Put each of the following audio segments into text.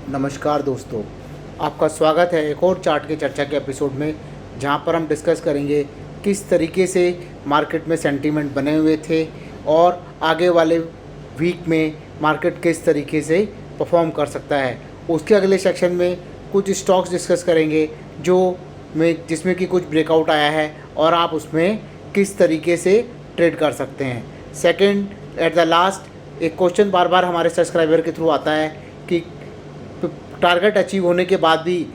नमस्कार दोस्तों, आपका स्वागत है एक और चार्ट के चर्चा के एपिसोड में, जहां पर हम डिस्कस करेंगे किस तरीके से मार्केट में सेंटीमेंट बने हुए थे और आगे वाले वीक में मार्केट किस तरीके से परफॉर्म कर सकता है। उसके अगले सेक्शन में कुछ स्टॉक्स डिस्कस करेंगे जिसमें कि कुछ ब्रेकआउट आया है और आप उसमें किस तरीके से ट्रेड कर सकते हैं। सेकंड, एट द लास्ट एक क्वेश्चन बार बार हमारे सब्सक्राइबर के थ्रू आता है कि टारगेट अचीव होने के बाद भी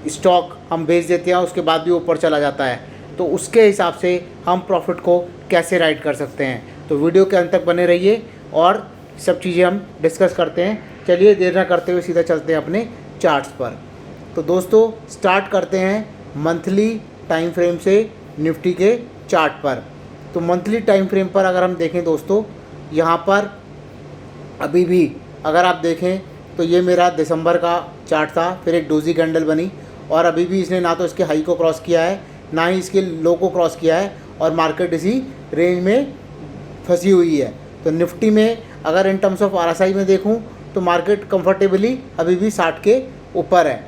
स्टॉक हम बेच देते हैं, उसके बाद भी ऊपर चला जाता है, तो उसके हिसाब से हम प्रॉफिट को कैसे राइड कर सकते हैं। तो वीडियो के अंत तक बने रहिए और सब चीज़ें हम डिस्कस करते हैं। चलिए देर ना करते हुए सीधा चलते हैं अपने चार्ट्स पर। तो दोस्तों स्टार्ट करते हैं मंथली टाइम फ्रेम से निफ्टी के चार्ट पर। तो मंथली टाइम फ्रेम पर अगर हम देखें दोस्तों, यहाँ पर अभी भी अगर आप देखें तो ये मेरा दिसंबर का चार्ट था, फिर एक डोजी कैंडल बनी और अभी भी इसने ना तो इसके हाई को क्रॉस किया है ना ही इसके लो को क्रॉस किया है और मार्केट इसी रेंज में फंसी हुई है। तो निफ्टी में अगर इन टर्म्स ऑफ आरएसआई में देखूं तो मार्केट कंफर्टेबली अभी भी 60 के ऊपर है।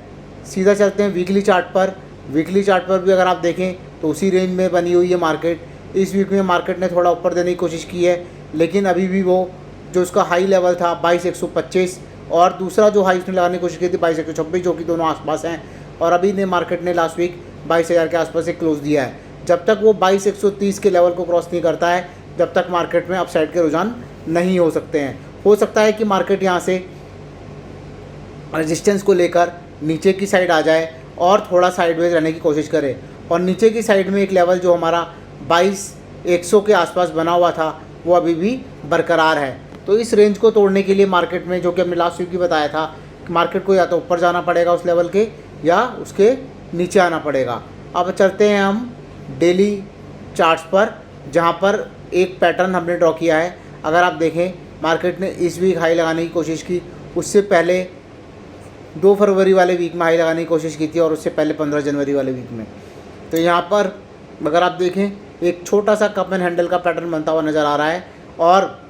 सीधा चलते हैं वीकली चार्ट पर। वीकली चार्ट पर भी अगर आप देखें तो उसी रेंज में बनी हुई है मार्केट। इस वीक में मार्केट ने थोड़ा ऊपर देने की कोशिश की है, लेकिन अभी भी वो जो उसका हाई लेवल था 22,125 और दूसरा जो हाई उसने लगाने की कोशिश की थी 22,126, जो कि दोनों आसपास हैं, और अभी ने मार्केट ने लास्ट वीक 22,000 के आसपास से क्लोज दिया है। जब तक वो 22,130 के लेवल को क्रॉस नहीं करता है, जब तक मार्केट में अपसाइड के रुझान नहीं हो सकते हैं। हो सकता है कि मार्केट यहाँ से रेजिस्टेंस को लेकर नीचे की साइड आ जाए और थोड़ा साइडवेज रहने की कोशिश करे, और नीचे की साइड में एक लेवल जो हमारा 22,100 के आसपास बना हुआ था वो अभी भी बरकरार है। तो इस रेंज को तोड़ने के लिए मार्केट में, जो कि हमने लास्ट वीक भी बताया था, कि मार्केट को या तो ऊपर जाना पड़ेगा उस लेवल के या उसके नीचे आना पड़ेगा। अब चलते हैं हम डेली चार्ट्स पर, जहां पर एक पैटर्न हमने ड्रॉ किया है। अगर आप देखें मार्केट ने इस वीक हाई लगाने की कोशिश की, उससे पहले 2 फरवरी वाले वीक में हाई लगाने की कोशिश की थी और उससे पहले 15 जनवरी वाले वीक में। तो यहाँ पर अगर आप देखें एक छोटा सा कप एंड हैंडल का पैटर्न बनता हुआ नज़र आ रहा है, और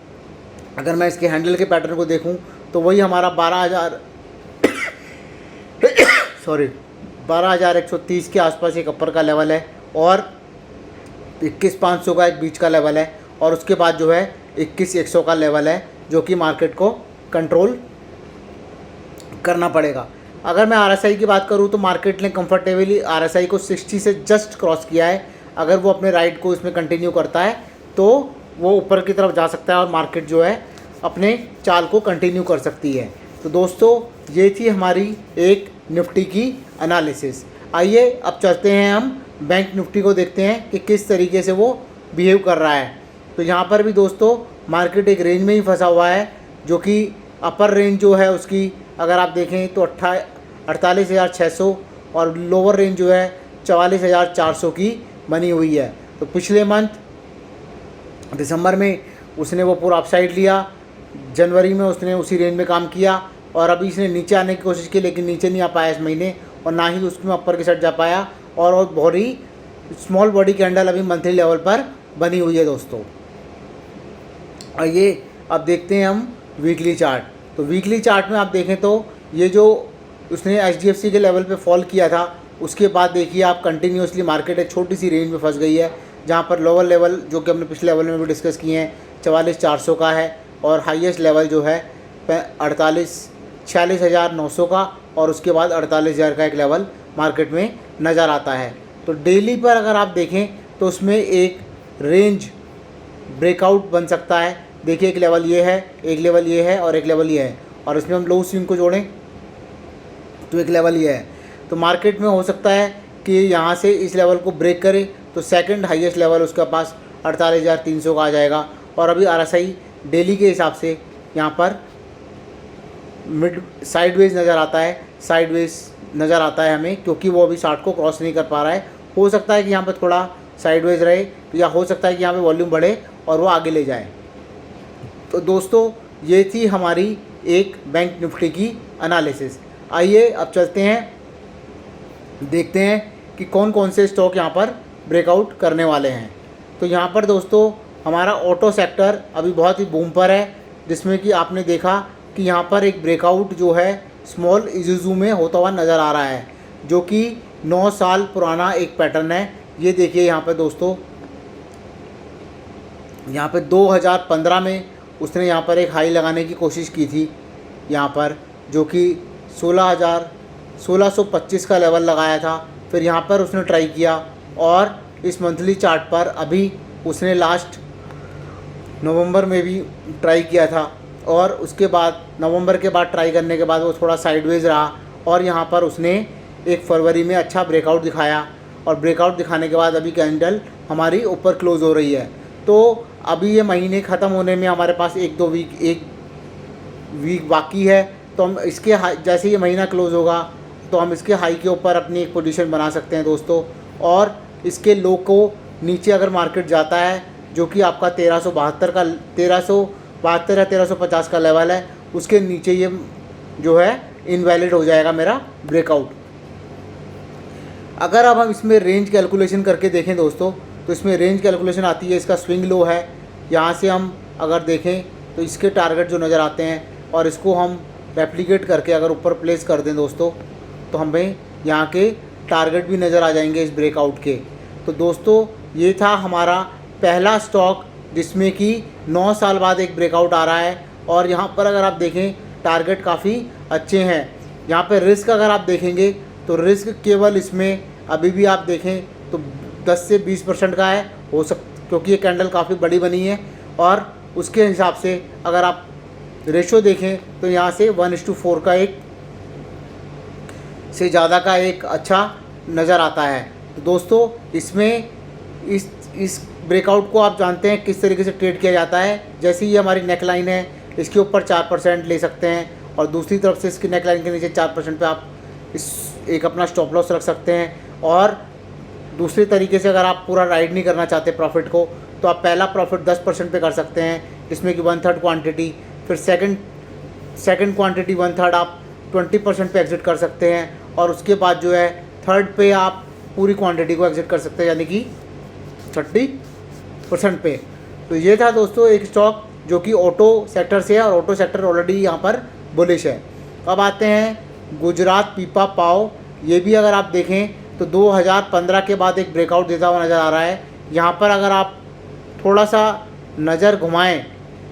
अगर मैं इसके हैंडल के पैटर्न को देखूं तो वही हमारा 12,130 के आसपास एक अपर का लेवल है और 21,500 का एक बीच का लेवल है, और उसके बाद जो है 21,100 का लेवल है, जो कि मार्केट को कंट्रोल करना पड़ेगा। अगर मैं आरएसआई की बात करूं तो मार्केट ने कंफर्टेबली आरएसआई को 60 से जस्ट क्रॉस किया है। अगर वो अपने राइट को इसमें कंटिन्यू करता है तो वो ऊपर की तरफ जा सकता है और मार्केट जो है अपने चाल को कंटिन्यू कर सकती है। तो दोस्तों ये थी हमारी एक निफ्टी की एनालिसिस। आइए अब चलते हैं हम बैंक निफ्टी को देखते हैं कि किस तरीके से वो बिहेव कर रहा है। तो यहाँ पर भी दोस्तों मार्केट एक रेंज में ही फंसा हुआ है, जो कि अपर रेंज जो है उसकी अगर आप देखें तो 48,600 और लोअर रेंज जो है 44,400 की बनी हुई है। तो पिछले मंथ दिसंबर में उसने वो पूरा अपसाइड लिया, जनवरी में उसने उसी रेंज में काम किया, और अभी इसने नीचे आने की कोशिश की लेकिन नीचे नहीं आ पाया इस महीने, और ना ही उसमें ऊपर की साइड जा पाया, और बहुत ही स्मॉल बॉडी कैंडल अभी मंथली लेवल पर बनी हुई है दोस्तों। आइए अब देखते हैं हम वीकली चार्ट। तो वीकली चार्ट में आप देखें तो ये जो उसने HDFC के लेवल पे फॉल किया था, उसके बाद देखिए आप कंटिन्यूसली मार्केट एक छोटी सी रेंज में फंस गई है, जहाँ पर लोअर लेवल जो कि हमने पिछले लेवल में भी डिस्कस किए हैं 44,400 का है, और हाईएस्ट लेवल जो है 46,900 का, और उसके बाद 48,000 का एक लेवल मार्केट में नज़र आता है। तो डेली पर अगर आप देखें तो उसमें एक रेंज ब्रेकआउट बन सकता है। देखिए एक लेवल ये है, एक लेवल ये है और एक लेवल ये है, और इसमें हम लो स्विंग को जोड़ें तो एक लेवल ये है। तो मार्केट में हो सकता है कि यहाँ से इस लेवल को ब्रेक करे तो सेकंड हाईएस्ट लेवल उसके पास 48,300 का आ जाएगा, और अभी आरएसआई डेली के हिसाब से यहाँ पर मिड साइडवेज नज़र आता है, साइडवेज नज़र आता है हमें, क्योंकि वो अभी 60 को क्रॉस नहीं कर पा रहा है। हो सकता है कि यहाँ पर थोड़ा साइडवेज रहे, या हो सकता है कि यहाँ पे वॉल्यूम बढ़े और वो आगे ले जाए। तो दोस्तों ये थी हमारी एक बैंक निफ्टी की एनालिसिस। आइए अब चलते हैं, देखते हैं कि कौन कौन से स्टॉक यहाँ पर ब्रेकआउट करने वाले हैं। तो यहाँ पर दोस्तों हमारा ऑटो सेक्टर अभी बहुत ही बूम पर है, जिसमें कि आपने देखा कि यहाँ पर एक ब्रेकआउट जो है स्मॉल इजूजू में होता हुआ नज़र आ रहा है, जो कि 9 साल पुराना एक पैटर्न है। ये देखिए यहाँ पे दोस्तों, यहाँ पे 2015 में उसने यहाँ पर एक हाई लगाने की कोशिश की थी यहाँ पर, जो कि 1625 का लेवल लगाया था। फिर यहाँ पर उसने ट्राई किया और इस मंथली चार्ट पर अभी उसने लास्ट नवंबर में भी ट्राई किया था, और उसके बाद नवंबर के बाद ट्राई करने के बाद वो थोड़ा साइडवेज रहा, और यहाँ पर उसने 1 फरवरी में अच्छा ब्रेकआउट दिखाया, और ब्रेकआउट दिखाने के बाद अभी कैंडल हमारी ऊपर क्लोज़ हो रही है। तो अभी ये महीने ख़त्म होने में हमारे पास 1 वीक बाकी है। तो हम इसके जैसे ये महीना क्लोज़ होगा तो हम इसके हाई के ऊपर अपनी एक पोजीशन बना सकते हैं दोस्तों। और इसके लो को नीचे अगर मार्केट जाता है, जो कि आपका 1372 या 1350 का लेवल है, उसके नीचे ये जो है इनवैलिड हो जाएगा मेरा ब्रेकआउट। अगर अब हम इसमें रेंज कैलकुलेशन करके देखें दोस्तों, तो इसमें रेंज कैलकुलेशन आती है, इसका स्विंग लो है। यहाँ से हम अगर देखें तो इसके टारगेट जो नज़र आते हैं, और इसको हम रेप्लिकेट करके अगर ऊपर प्लेस कर दें दोस्तों, तो हमें यहाँ के टारगेट भी नज़र आ जाएंगे इस ब्रेकआउट के। तो दोस्तों ये था हमारा पहला स्टॉक, जिसमें कि 9 साल बाद एक ब्रेकआउट आ रहा है। और यहाँ पर अगर आप देखें टारगेट काफ़ी अच्छे हैं। यहाँ पे रिस्क अगर आप देखेंगे तो रिस्क केवल इसमें अभी भी आप देखें तो 10 से 20% का है, क्योंकि ये कैंडल काफ़ी बड़ी बनी है। और उसके हिसाब से अगर आप रेशो देखें तो यहाँ से 1:4 का एक से ज़्यादा का एक अच्छा नज़र आता है। तो दोस्तों इसमें इस ब्रेकआउट को आप जानते हैं किस तरीके से ट्रेड किया जाता है। जैसे ये हमारी नेकलाइन है, इसके ऊपर 4% ले सकते हैं, और दूसरी तरफ से इसकी नेकलाइन के नीचे 4% पे आप एक अपना स्टॉप लॉस रख सकते हैं। और दूसरे तरीके से अगर आप पूरा राइड नहीं करना चाहते प्रॉफिट को, तो आप पहला प्रॉफिट 10% पे कर सकते हैं, जिसमें कि 1/3 क्वांटिटी, फिर सेकंड क्वांटिटी 1/3 आप 20% पे एग्जिट कर सकते हैं, और उसके बाद जो है थर्ड पे आप पूरी क्वांटिटी को एग्जिट कर सकते हैं, यानी कि 30% पे। तो ये था दोस्तों एक स्टॉक जो कि ऑटो सेक्टर से है, और ऑटो सेक्टर ऑलरेडी यहाँ पर बुलिश है। अब आते हैं गुजरात पीपा पाव। ये भी अगर आप देखें तो 2015 के बाद एक ब्रेकआउट देता हुआ नज़र आ रहा है। यहाँ पर अगर आप थोड़ा सा नज़र घुमाएं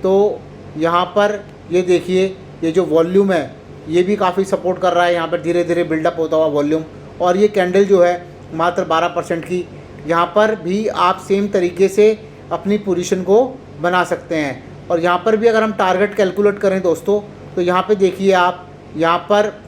तो यहाँ पर ये देखिए, ये जो वॉल्यूम है ये भी काफ़ी सपोर्ट कर रहा है। यहाँ पर धीरे धीरे बिल्डअप होता हुआ वॉल्यूम, और ये कैंडल जो है मात्र 12% की। यहाँ पर भी आप सेम तरीके से अपनी पोजीशन को बना सकते हैं। और यहाँ पर भी अगर हम टारगेट कैलकुलेट करें दोस्तों, तो यहाँ पे देखिए आप, यहाँ पर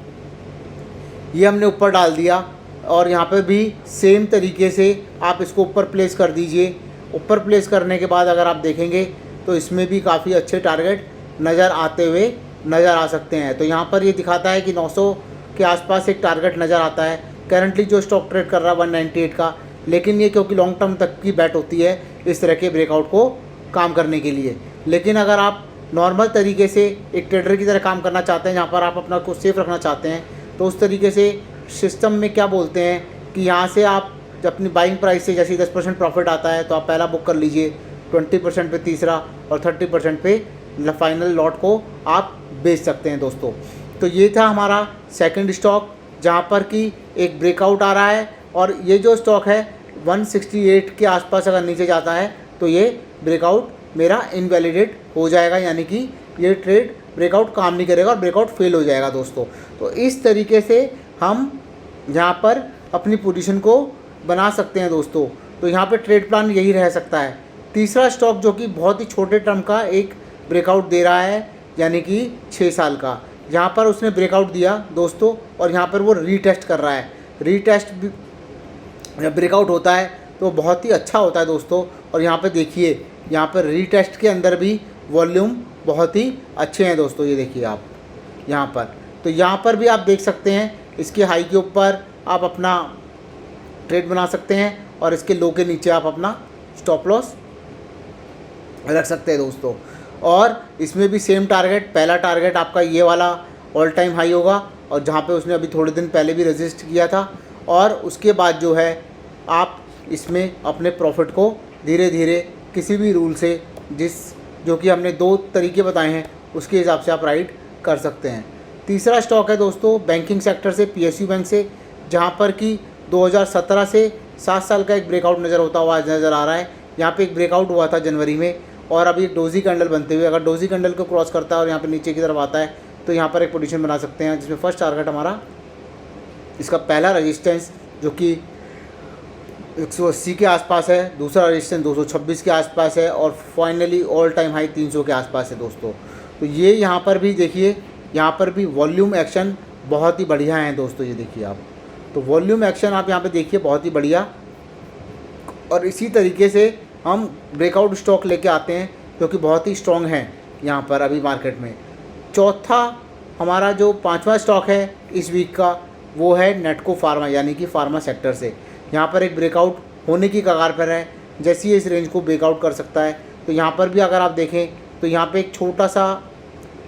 ये हमने ऊपर डाल दिया, और यहाँ पे भी सेम तरीके से आप इसको ऊपर प्लेस कर दीजिए। ऊपर प्लेस करने के बाद अगर आप देखेंगे तो इसमें भी काफ़ी अच्छे टारगेट नज़र आते हुए नज़र आ सकते हैं। तो यहाँ पर ये दिखाता है कि 900 के आसपास एक टारगेट नज़र आता है। करंटली जो स्टॉक ट्रेड कर रहा है 198 का, लेकिन ये क्योंकि लॉन्ग टर्म तक की बैट होती है इस तरह के ब्रेकआउट को काम करने के लिए। लेकिन अगर आप नॉर्मल तरीके से एक ट्रेडर की तरह काम करना चाहते हैं, जहाँ पर आप अपना को सेफ रखना चाहते हैं, तो उस तरीके से सिस्टम में क्या बोलते हैं कि यहाँ से आप जब अपनी बाइंग प्राइस से जैसे 10% प्रॉफिट आता है तो आप पहला बुक कर लीजिए, 20% पे तीसरा, और 30% पे फाइनल लॉट को आप बेच सकते हैं दोस्तों। तो ये था हमारा सेकंड स्टॉक, जहाँ पर कि एक ब्रेकआउट आ रहा है, और ये जो स्टॉक है 168 के आसपास अगर नीचे जाता है तो ये ब्रेकआउट मेरा इनवैलिडेट हो जाएगा, यानी कि ये ट्रेड ब्रेकआउट काम नहीं करेगा और ब्रेकआउट फेल हो जाएगा दोस्तों। तो इस तरीके से हम यहाँ पर अपनी पोजीशन को बना सकते हैं दोस्तों। तो यहाँ पे ट्रेड प्लान यही रह सकता है। तीसरा स्टॉक जो कि बहुत ही छोटे टर्म का एक ब्रेकआउट दे रहा है, यानी कि 6 साल का, यहाँ पर उसने ब्रेकआउट दिया दोस्तों, और यहाँ पर वो रीटेस्ट कर रहा है। रीटेस्ट जब ब्रेकआउट होता है तो बहुत ही अच्छा होता है दोस्तों। और यहाँ पे देखिए, यहाँ पर रीटेस्ट के अंदर भी वॉल्यूम बहुत ही अच्छे हैं दोस्तों। ये देखिए आप यहाँ पर, तो यहाँ पर भी आप देख सकते हैं इसके हाई के ऊपर आप अपना ट्रेड बना सकते हैं, और इसके लो के नीचे आप अपना स्टॉप लॉस रख सकते हैं दोस्तों। और इसमें भी सेम टारगेट, पहला टारगेट आपका ये वाला ऑल टाइम हाई होगा, और जहाँ पे उसने अभी थोड़े दिन पहले भी रजिस्ट किया था। और उसके बाद जो है आप इसमें अपने प्रॉफिट को धीरे धीरे किसी भी रूल से, जो कि हमने 2 तरीके बताए हैं, उसके हिसाब से आप राइड कर सकते हैं। तीसरा स्टॉक है दोस्तों बैंकिंग सेक्टर से, पीएसयू बैंक से, जहाँ पर कि 2017 से 7 साल का एक ब्रेकआउट नज़र होता हुआ नज़र आ रहा है। यहाँ पे एक ब्रेकआउट हुआ था जनवरी में और अभी एक डोजी कैंडल बनते हुए, अगर डोजी कैंडल को क्रॉस करता है और यहाँ पे नीचे की तरफ आता है तो यहाँ पर एक पोजीशन बना सकते हैं, जिसमें फर्स्ट टारगेट हमारा, इसका पहला रेजिस्टेंस जो कि 180 के आसपास है, दूसरा रेजिस्टेंस 226 के आसपास है और फाइनली ऑल टाइम हाई 300 के आसपास है दोस्तों। तो ये यहाँ पर भी देखिए, यहाँ पर भी वॉल्यूम एक्शन बहुत ही बढ़िया है दोस्तों। ये देखिए आप, तो वॉल्यूम एक्शन आप यहाँ पे देखिए बहुत ही बढ़िया। और इसी तरीके से हम ब्रेकआउट स्टॉक लेके आते हैं जो कि बहुत ही स्ट्रॉन्ग हैं यहाँ पर अभी मार्केट में। चौथा हमारा जो 5वां स्टॉक है इस वीक का, वो है नेटको फार्मा, यानी कि फार्मा सेक्टर से। यहाँ पर एक ब्रेकआउट होने की कगार पर है, जैसे ही इस रेंज को ब्रेकआउट कर सकता है। तो यहाँ पर भी अगर आप देखें तो यहाँ पे एक छोटा सा,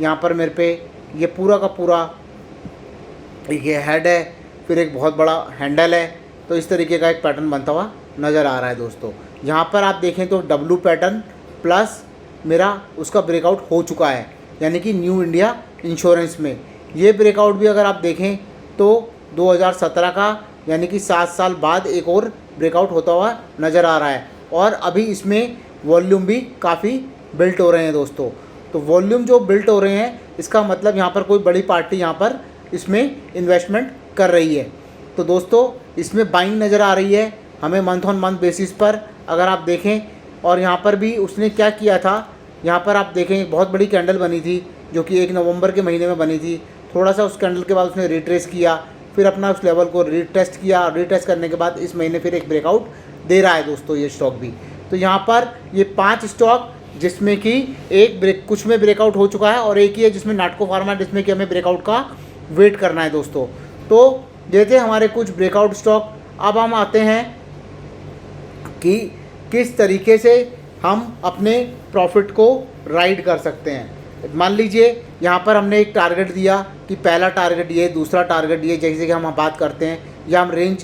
यहाँ पर मेरे पे ये पूरा का पूरा ये हेड है, फिर एक बहुत बड़ा हैंडल है। तो इस तरीके का एक पैटर्न बनता हुआ नज़र आ रहा है दोस्तों। यहाँ पर आप देखें तो डब्लू पैटर्न प्लस मेरा उसका ब्रेकआउट हो चुका है, यानी कि न्यू इंडिया इंश्योरेंस में। ये ब्रेकआउट भी अगर आप देखें तो 2017 का, यानी कि 7 साल बाद एक और ब्रेकआउट होता हुआ नज़र आ रहा है। और अभी इसमें वॉल्यूम भी काफ़ी बिल्ट हो रहे हैं दोस्तों। तो वॉल्यूम जो बिल्ट हो रहे हैं, इसका मतलब यहाँ पर कोई बड़ी पार्टी यहाँ पर इसमें इन्वेस्टमेंट कर रही है। तो दोस्तों इसमें बाइंग नज़र आ रही है हमें मंथ ऑन मंथ बेसिस पर, अगर आप देखें। और यहाँ पर भी उसने क्या किया था, यहाँ पर आप देखें एक बहुत बड़ी कैंडल बनी थी जो कि 1 नवंबर के महीने में बनी थी। थोड़ा सा उस कैंडल के बाद उसने रिट्रेस किया, फिर अपना उस लेवल को रीटेस्ट किया, और रीटेस्ट करने के बाद इस महीने फिर एक ब्रेकआउट दे रहा है दोस्तों ये स्टॉक भी। तो यहाँ पर ये 5 स्टॉक, जिसमें कि एक कुछ में ब्रेकआउट हो चुका है और एक ही है जिसमें नाटको फार्मा, जिसमें कि हमें ब्रेकआउट का वेट करना है दोस्तों। तो ये थे हमारे कुछ ब्रेकआउट स्टॉक। अब हम आते हैं कि किस तरीके से हम अपने प्रॉफिट को राइड कर सकते हैं। मान लीजिए यहाँ पर हमने एक टारगेट दिया कि पहला टारगेट ये, दूसरा टारगेट ये, जैसे कि हम बात करते हैं या हम रेंज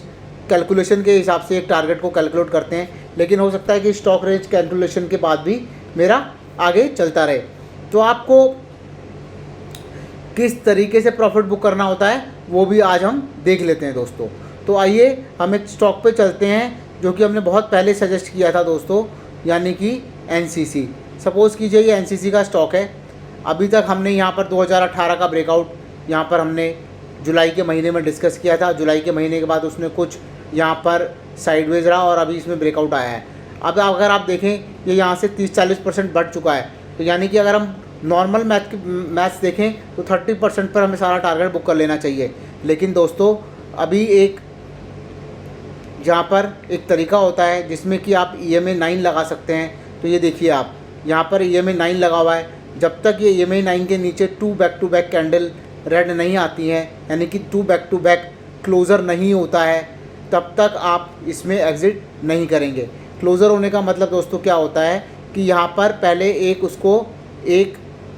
कैलकुलेशन के हिसाब से एक टारगेट को कैलकुलेट करते हैं। लेकिन हो सकता है कि स्टॉक रेंज कैलकुलेशन के बाद भी मेरा आगे चलता रहे। तो आपको किस तरीके से प्रॉफिट बुक करना होता है वो भी आज हम देख लेते हैं दोस्तों। तो आइए हम एक स्टॉक पे चलते हैं जो कि हमने बहुत पहले सजेस्ट किया था दोस्तों, यानी कि एनसीसी। सपोज़ कीजिए ये एनसीसी का स्टॉक है। अभी तक हमने यहाँ पर 2018 का ब्रेकआउट यहाँ पर हमने जुलाई के महीने में डिस्कस किया था। जुलाई के महीने के बाद उसने कुछ यहाँ पर साइडवेज रहा और अभी इसमें ब्रेकआउट आया है। अब अगर आप देखें ये यहाँ से 30-40% बढ़ चुका है। तो यानी कि अगर हम नॉर्मल मैथ्स देखें तो 30% पर हमें सारा टारगेट बुक कर लेना चाहिए। लेकिन दोस्तों अभी एक जहाँ पर एक तरीका होता है जिसमें कि आप EMA 9 लगा सकते हैं। तो ये देखिए आप यहाँ पर EMA 9 लगा हुआ है। जब तक ये EMA 9 के नीचे 2 back to back candle red नहीं आती हैं, यानी कि 2 बैक टू बैक क्लोज़र नहीं होता है, तब तक आप इसमें एग्ज़िट नहीं करेंगे। क्लोज़र होने का मतलब दोस्तों क्या होता है कि यहाँ पर पहले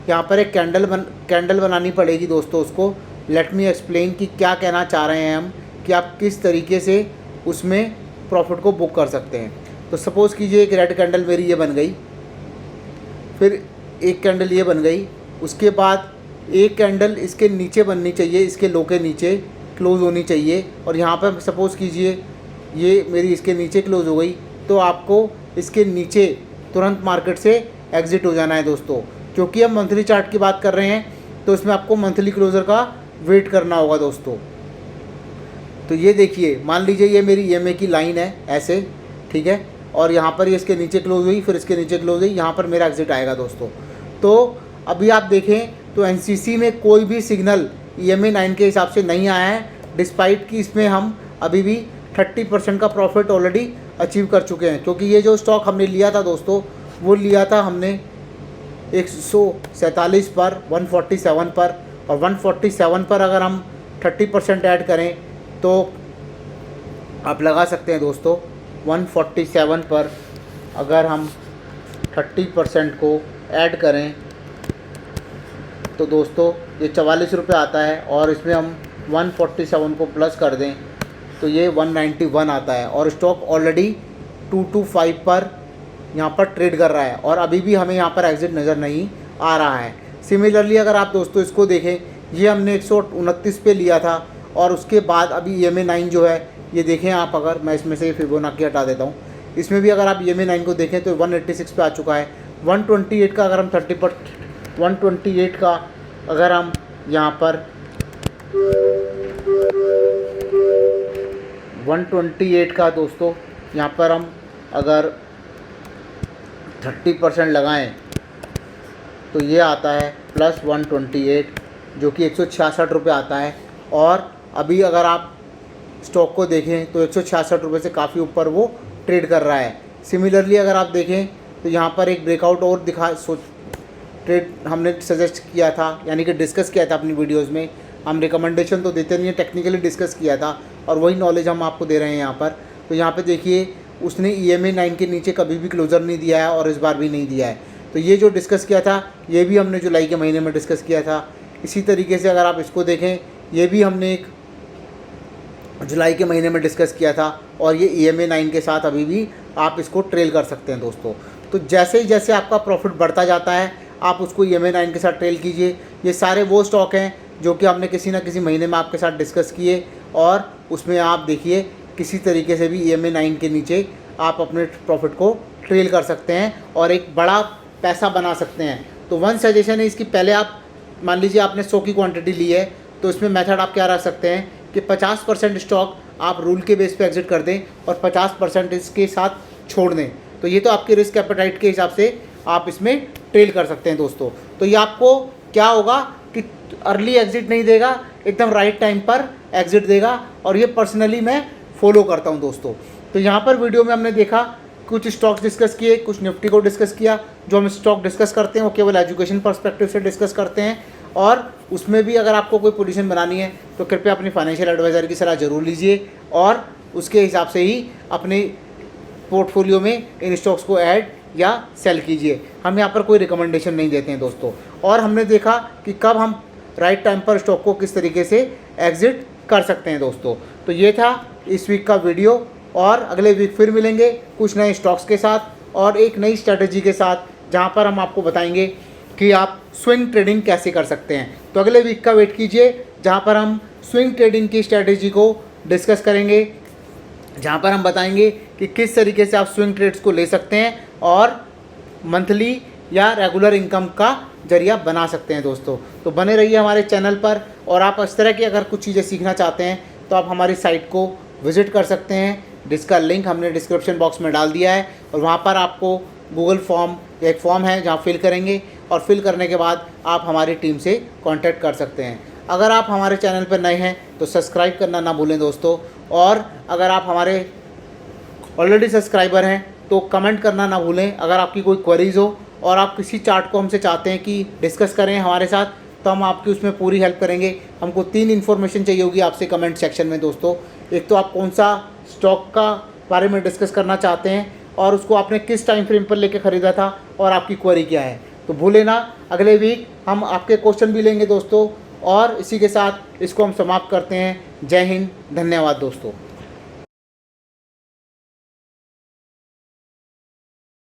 यहाँ पर एक कैंडल बनानी पड़ेगी दोस्तों उसको। लेट मी एक्सप्लेन कि क्या कहना चाह रहे हैं हम, कि आप किस तरीके से उसमें प्रॉफिट को बुक कर सकते हैं। तो सपोज़ कीजिए एक रेड कैंडल मेरी ये बन गई, फिर एक कैंडल ये बन गई, उसके बाद एक कैंडल इसके नीचे बननी चाहिए, इसके लो के नीचे क्लोज़ होनी चाहिए। और यहाँ पर सपोज़ कीजिए ये मेरी इसके नीचे क्लोज़ हो गई, तो आपको इसके नीचे तुरंत मार्केट से एग्ज़िट हो जाना है दोस्तों। क्योंकि हम मंथली चार्ट की बात कर रहे हैं तो इसमें आपको मंथली क्लोज़र का वेट करना होगा दोस्तों। तो ये देखिए, मान लीजिए ये मेरी EMA की लाइन है ऐसे, ठीक है, और यहाँ पर ये इसके नीचे क्लोज हुई, फिर इसके नीचे क्लोज हुई, यहाँ पर मेरा एग्ज़िट आएगा दोस्तों। तो अभी आप देखें तो एनसीसी में कोई भी सिग्नल EMA 9 के हिसाब से नहीं आया है, डिस्पाइट कि इसमें हम अभी भी 30% का प्रॉफिट ऑलरेडी अचीव कर चुके हैं। क्योंकि ये जो स्टॉक हमने लिया था दोस्तों, वो लिया था हमने 147 पर, 147 पर, और 147 पर अगर हम 30% ऐड करें तो आप लगा सकते हैं दोस्तों 147 पर अगर हम 30% को ऐड करें तो दोस्तों ये 44 रुपये आता है, और इसमें हम 147 को प्लस कर दें तो ये 191 आता है। और स्टॉक ऑलरेडी 225 पर यहाँ पर ट्रेड कर रहा है, और अभी भी हमें यहाँ पर एग्ज़िट नज़र नहीं आ रहा है। सिमिलरली अगर आप दोस्तों इसको देखें ये हमने 129 पे लिया था। और उसके बाद अभी EMA 9 जो है ये देखें आप, अगर मैं इसमें से फिबोनाची हटा देता हूँ, इसमें भी अगर आप EMA 9 को देखें तो 186 पे आ चुका है। 128 का अगर हम 128 का अगर हम यहाँ पर 128 का दोस्तों यहाँ पर हम अगर 30% लगाएं तो ये आता है प्लस 128 जो कि 166 रुपये आता है। और अभी अगर आप स्टॉक को देखें तो 166 रुपये से काफ़ी ऊपर वो ट्रेड कर रहा है। सिमिलरली अगर आप देखें तो यहाँ पर एक ब्रेकआउट और ट्रेड हमने सजेस्ट किया था, यानी कि डिस्कस किया था अपनी वीडियोस में। हम रिकमेंडेशन तो देते नहीं है, टेक्निकली डिस्कस किया था और वही नॉलेज हम आपको दे रहे हैं यहाँ पर। तो यहाँ पे देखिए उसने EMA 9 के नीचे कभी भी क्लोज़र नहीं दिया है और इस बार भी नहीं दिया है। तो ये जो डिस्कस किया था ये भी हमने जुलाई के महीने में डिस्कस किया था। इसी तरीके से अगर आप इसको देखें ये भी हमने एक जुलाई के महीने में डिस्कस किया था और ये EMA 9 के साथ अभी भी आप इसको ट्रेल कर सकते हैं दोस्तों। तो जैसे ही जैसे आपका प्रॉफिट बढ़ता जाता है आप उसको EMA 9 के साथ ट्रेल कीजिए। ये सारे वो स्टॉक हैं जो कि हमने किसी ना किसी महीने में आपके साथ डिस्कस किए और उसमें आप देखिए किसी तरीके से भी EMA 9 के नीचे आप अपने प्रॉफिट को ट्रेल कर सकते हैं और एक बड़ा पैसा बना सकते हैं। तो वन सजेशन है इसकी, पहले आप मान लीजिए आपने 100 की क्वांटिटी ली है तो इसमें मेथड आप क्या रख सकते हैं कि 50% स्टॉक आप रूल के बेस पे एग्जिट कर दें और 50% इसके साथ छोड़ दें। तो ये तो आपके रिस्क एपेटाइट के हिसाब से आप इसमें ट्रेल कर सकते हैं दोस्तों। तो ये आपको क्या होगा कि अर्ली एग्जिट नहीं देगा, एकदम राइट टाइम पर एग्जिट देगा और ये पर्सनली मैं फॉलो करता हूँ दोस्तों। तो यहाँ पर वीडियो में हमने देखा कुछ स्टॉक्स डिस्कस किए, कुछ निफ्टी को डिस्कस किया। जो हम स्टॉक डिस्कस करते हैं वो केवल एजुकेशन पर्सपेक्टिव से डिस्कस करते हैं और उसमें भी अगर आपको कोई पोजीशन बनानी है तो कृपया अपनी फाइनेंशियल एडवाइज़र की सलाह ज़रूर लीजिए और उसके हिसाब से ही अपने पोर्टफोलियो में इन स्टॉक्स को ऐड या सेल कीजिए। हम यहाँ पर कोई रिकमेंडेशन नहीं देते हैं दोस्तों। और हमने देखा कि कब हम राइट टाइम पर स्टॉक को किस तरीके से एग्जिट कर सकते हैं दोस्तों। तो ये था इस वीक का वीडियो और अगले वीक फिर मिलेंगे कुछ नए स्टॉक्स के साथ और एक नई स्ट्रैटेजी के साथ जहाँ पर हम आपको बताएंगे कि आप स्विंग ट्रेडिंग कैसे कर सकते हैं। तो अगले वीक का वेट कीजिए जहाँ पर हम स्विंग ट्रेडिंग की स्ट्रैटेजी को डिस्कस करेंगे, जहाँ पर हम बताएंगे कि किस तरीके से आप स्विंग ट्रेड्स को ले सकते हैं और मंथली या रेगुलर इनकम का जरिया बना सकते हैं दोस्तों। तो बने रहिए हमारे चैनल पर और आप इस तरह की अगर कुछ चीज़ें सीखना चाहते हैं तो आप हमारी साइट को विज़िट कर सकते हैं, जिसका लिंक हमने डिस्क्रिप्शन बॉक्स में डाल दिया है। और वहाँ पर आपको गूगल फॉर्म एक फॉर्म है जहाँ फिल करेंगे और फिल करने के बाद आप हमारी टीम से कांटेक्ट कर सकते हैं। अगर आप हमारे चैनल पर नए हैं तो सब्सक्राइब करना ना भूलें दोस्तों। और अगर आप हमारे ऑलरेडी सब्सक्राइबर हैं तो कमेंट करना ना भूलें। अगर आपकी कोई क्वेरीज़ हो और आप किसी चार्ट को हमसे चाहते हैं कि डिस्कस करें हमारे साथ तो हम आपकी उसमें पूरी हेल्प करेंगे। हमको 3 इन्फॉर्मेशन चाहिए होगी आपसे कमेंट सेक्शन में दोस्तों। एक तो आप कौन सा स्टॉक का बारे में डिस्कस करना चाहते हैं और उसको आपने किस टाइम फ्रेम पर लेके ख़रीदा था और आपकी क्वेरी क्या है। तो भूले ना, अगले वीक हम आपके क्वेश्चन भी लेंगे दोस्तों। और इसी के साथ इसको हम समाप्त करते हैं। जय हिंद, धन्यवाद दोस्तों।